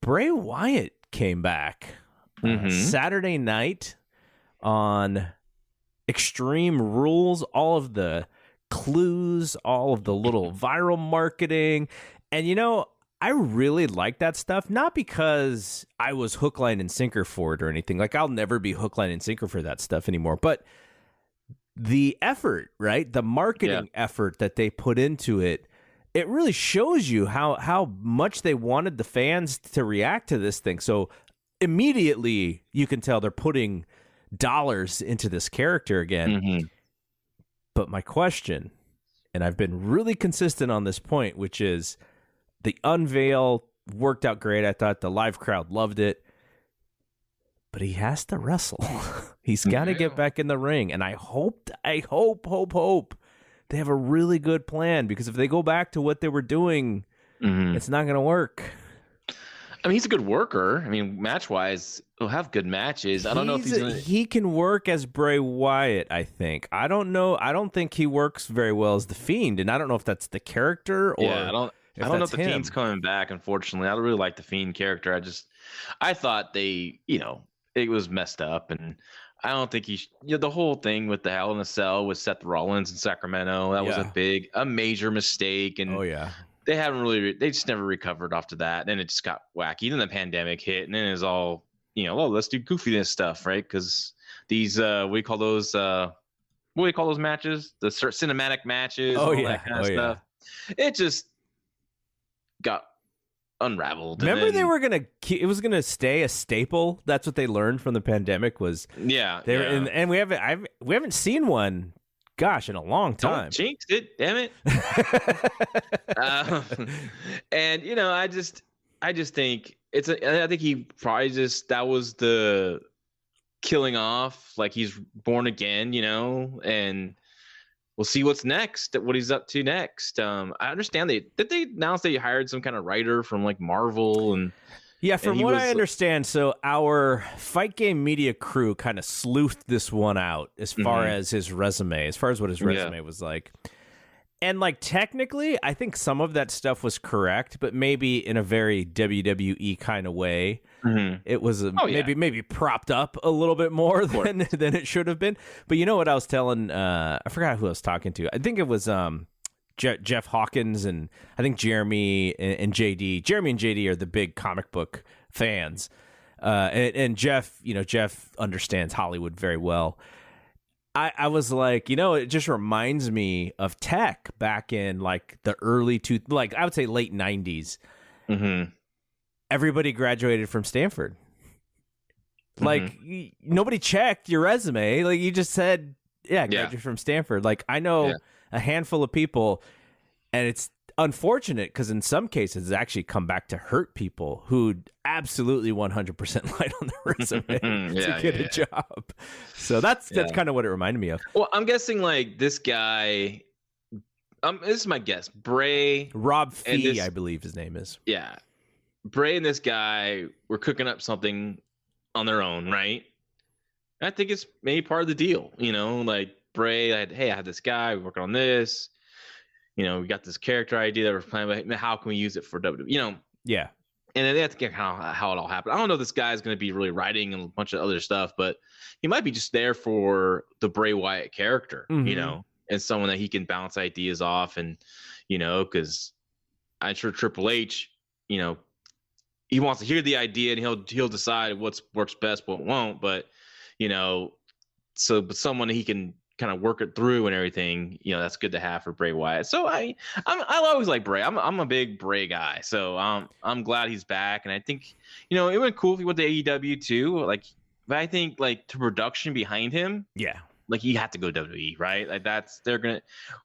Bray Wyatt came back Saturday night on Extreme Rules, all of the clues, all of the little viral marketing. And, I really like that stuff, not because I was hook, line, and sinker for it or anything. Like, I'll never be hook, line, and sinker for that stuff anymore. But the effort, right? The marketing effort that they put into it, it really shows you how much they wanted the fans to react to this thing. So immediately you can tell they're putting dollars into this character again. But my question, and I've been really consistent on this point, which is the unveil worked out great. I thought the live crowd loved it, but he has to wrestle. He's got to get back in the ring. And I hope they have a really good plan, because if they go back to what they were doing, it's not going to work. I mean, he's a good worker. I mean, match-wise, he'll have good matches. I don't know if he can work as Bray Wyatt, I think. I don't know. I don't think he works very well as The Fiend, and I don't know if that's the character or I don't know if The Fiend's coming back, unfortunately. I don't really like the Fiend character. I thought they, it was messed up, and I don't think the whole thing with the Hell in a Cell with Seth Rollins in Sacramento, that was a major mistake. And they just never recovered after that. Then it just got wacky. Then the pandemic hit, and then it was all, let's do goofiness stuff, right? Because these, what do you call those matches? The cinematic matches, that kind of stuff. It just got unraveled. Remember, it was gonna stay a staple. That's what they learned from the pandemic was and we haven't seen one, gosh, in a long time. Don't jinx it, damn it. And I just think I think he probably that was the killing off, like he's born again, and we'll see what's next, what he's up to next. I understand did they announce they hired some kind of writer from like Marvel and from what I understand, so our Fight Game Media crew kind of sleuthed this one out as far as his resume, as far as what his resume was like. And like technically, I think some of that stuff was correct, but maybe in a very WWE kind of way. It was maybe propped up a little bit more than it should have been. But you know what I was telling? I forgot who I was talking to. I think it was Jeff Hawkins, and I think Jeremy and JD. Jeremy and JD are the big comic book fans, and Jeff, Jeff understands Hollywood very well. I was like, it just reminds me of tech back in like the early I would say late 90s. Everybody graduated from Stanford. Like nobody checked your resume. Like you just said, graduated from Stanford. Like I know a handful of people, and it's unfortunate because in some cases it's actually come back to hurt people who absolutely 100% lied on their resume to get a job. So that's kind of what it reminded me of. Well, I'm guessing like this guy, this is my guess, Bray. Rob Fee, I believe his name is. Yeah. Bray and this guy were cooking up something on their own, right? I think it's maybe part of the deal, like Bray, I had this guy, we're working on this. We got this character idea that we're planning, but how can we use it for WWE? Yeah. And then they have to get how it all happened. I don't know if this guy's going to be really writing and a bunch of other stuff, but he might be just there for the Bray Wyatt character, and someone that he can bounce ideas off. And, because I'm sure Triple H, he wants to hear the idea and he'll decide what works best, what won't. But, but someone he can kind of work it through and everything, that's good to have for Bray Wyatt. So I always like Bray. I'm a big Bray guy. So I'm glad he's back. And I think, it would be cool if he went to AEW too. Like, but I think like the production behind him. Yeah. Like you have to go WWE, right? Like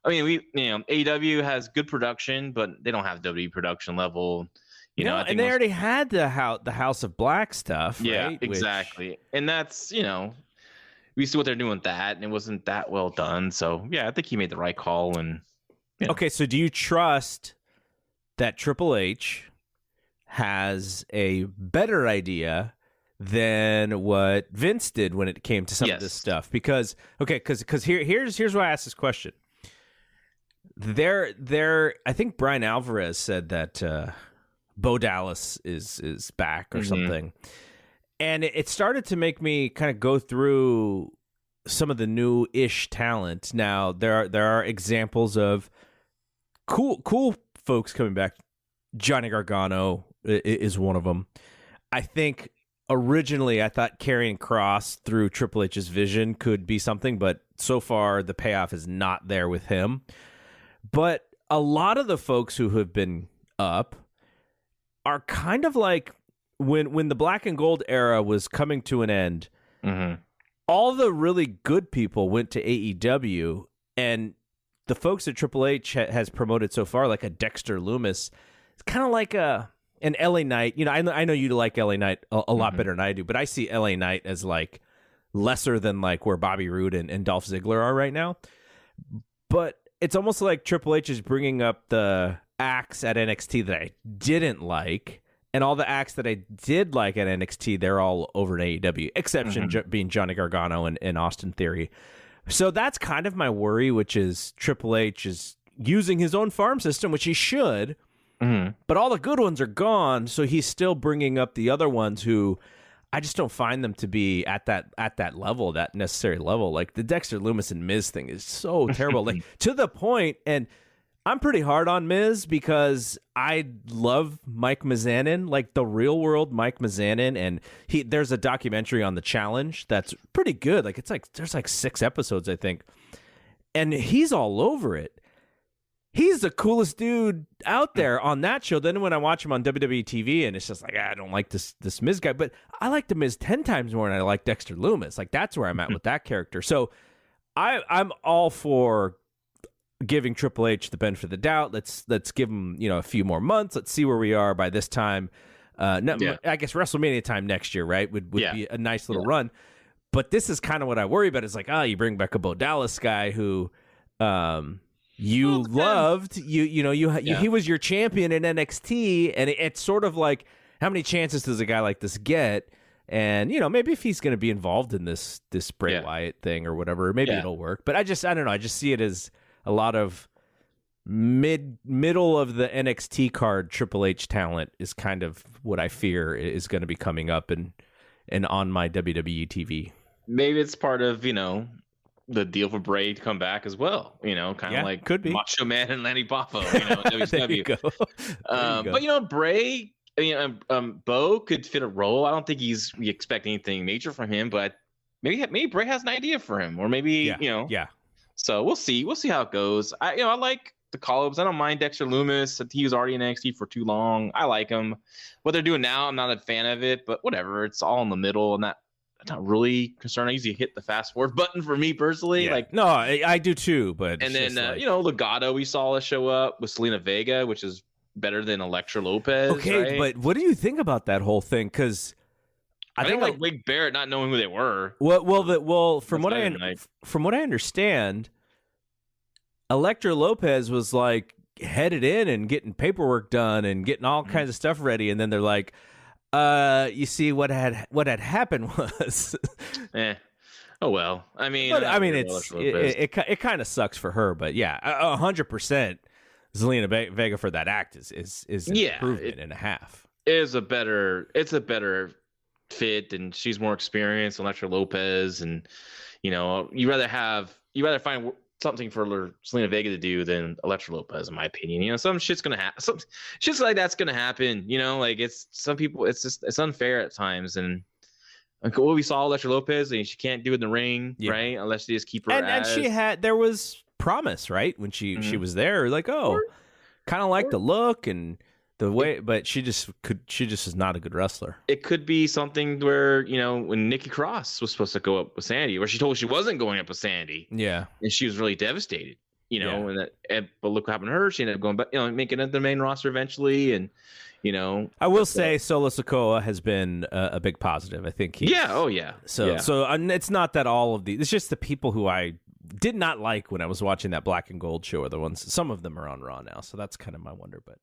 AEW has good production, but they don't have WWE production level. I think and they already had the House of Black stuff. Yeah, right? Exactly. And that's, we see what they're doing with that, and it wasn't that well done. So yeah, I think he made the right call. And okay, so do you trust that Triple H has a better idea than what Vince did when it came to some of this stuff? Because here's why I asked this question. I think Brian Alvarez said that Bo Dallas is back or something. And it started to make me kind of go through some of the new-ish talent. Now, there are examples of cool folks coming back. Johnny Gargano is one of them. I think originally I thought Karrion Kross through Triple H's vision could be something, but so far the payoff is not there with him. But a lot of the folks who have been up are kind of like when the black and gold era was coming to an end, all the really good people went to AEW, and the folks that Triple H has promoted so far, like a Dexter Lumis, it's kind of like an LA Knight. You know, I know you like LA Knight a lot better than I do, but I see LA Knight as like lesser than like where Bobby Roode and Dolph Ziggler are right now. But it's almost like Triple H is bringing up the acts at NXT that I didn't like, and all the acts that I did like at NXT, they're all over at AEW, exception being Johnny Gargano and Austin Theory. So that's kind of my worry, which is Triple H is using his own farm system, which he should, but all the good ones are gone, so he's still bringing up the other ones who I just don't find them to be at that level, that necessary level. Like the Dexter Lumis and Miz thing is so terrible, like to the point, and I'm pretty hard on Miz because I love Mike Mizanin, like the real world Mike Mizanin, and there's a documentary on The Challenge that's pretty good. Like there's like 6 episodes, I think, and he's all over it. He's the coolest dude out there on that show. Then when I watch him on WWE TV, and it's just like, I don't like this Miz guy, but I like the Miz 10 times more than I like Dexter Lumis. Like that's where I'm at with that character. So I'm all for giving Triple H the benefit of the doubt. Let's give him a few more months. Let's see where we are by this time. I guess WrestleMania time next year, right? Would be a nice little run. But this is kind of what I worry about. It's like, you bring back a Bo Dallas guy who you loved. He was your champion in NXT, and it's sort of like, how many chances does a guy like this get? And maybe if he's going to be involved in this Bray Wyatt thing or whatever, maybe it'll work. But I don't know. I just see it as a lot of middle of the NXT card Triple H talent is kind of what I fear is going to be coming up and on my WWE TV. Maybe it's part of, the deal for Bray to come back as well. Kind of like could be Macho Man and Lanny Poffo, WCW. There you go. But Bray, Bo could fit a role. I don't think we expect anything major from him, but maybe Bray has an idea for him, or maybe So we'll see. We'll see how it goes. I like the call-ups. I don't mind Dexter Lumis. He was already in NXT for too long. I like him. What they're doing now, I'm not a fan of it, but whatever. It's all in the middle, and I'm not really concerned. I usually hit the fast forward button for me personally. Yeah. No, I do too. But and then Legado, we saw show up with Selena Vega, which is better than Elektra Lopez. Okay, right? But what do you think about that whole thing? Because I think like Wig Barrett not knowing who they were. From what I understand, Elektra Lopez was like headed in and getting paperwork done and getting all kinds of stuff ready, and then they're like, you see what had happened was oh well. I mean, it kind of sucks for her, but 100% Zelina Vega for that act is an improvement and a half. It's a better fit, and she's more experienced than Elektra Lopez, and you rather find something for Selena Vega to do than Elektra Lopez, in my opinion. Some shit's gonna happen. Some shit's like that's gonna happen. Like it's some people. It's unfair at times, and we saw Elektra Lopez, and she can't do it in the ring, right? Unless they just keep her. And there was promise, right, when she was there, like kind of like the look and the way, but she just is not a good wrestler. It could be something where when Nikki Cross was supposed to go up with Sandy, where she told she wasn't going up with Sandy, and she was really devastated, but look what happened to her. She ended up going back, making it the main roster eventually, and I will say Solo Sikoa has been a big positive. I think So it's not that all of these, it's just the people who I did not like when I was watching that Black and Gold show are the ones. Some of them are on Raw now, so that's kind of my wonder, but.